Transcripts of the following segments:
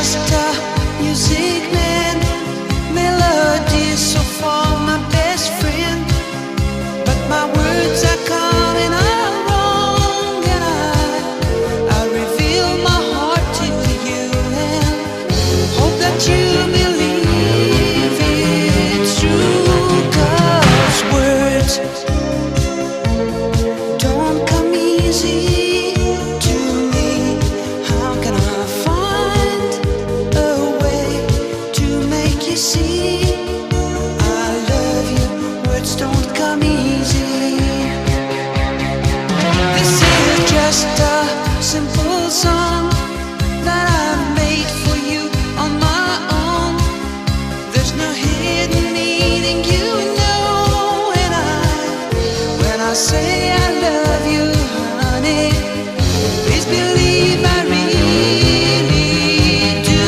just a music man, melody so far my best friend. But my words are coming out wrong, and I reveal my heart to you and hope that you believe it's true. 'Cause words don't come easy to me. How can I find a way to make you see I love you? Words don't come easy. This is just a simple song that I made for you on my own. There's no hidden meaning, you know, and when I say I love you, honey, please believe I really do.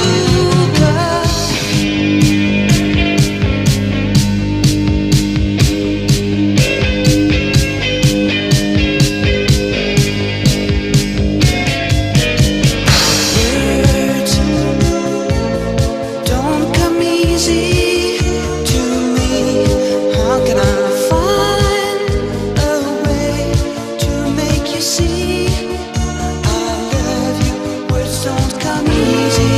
'Cause words don't come easy to me. How can I find a way to make you see I love you? Words don't come easy.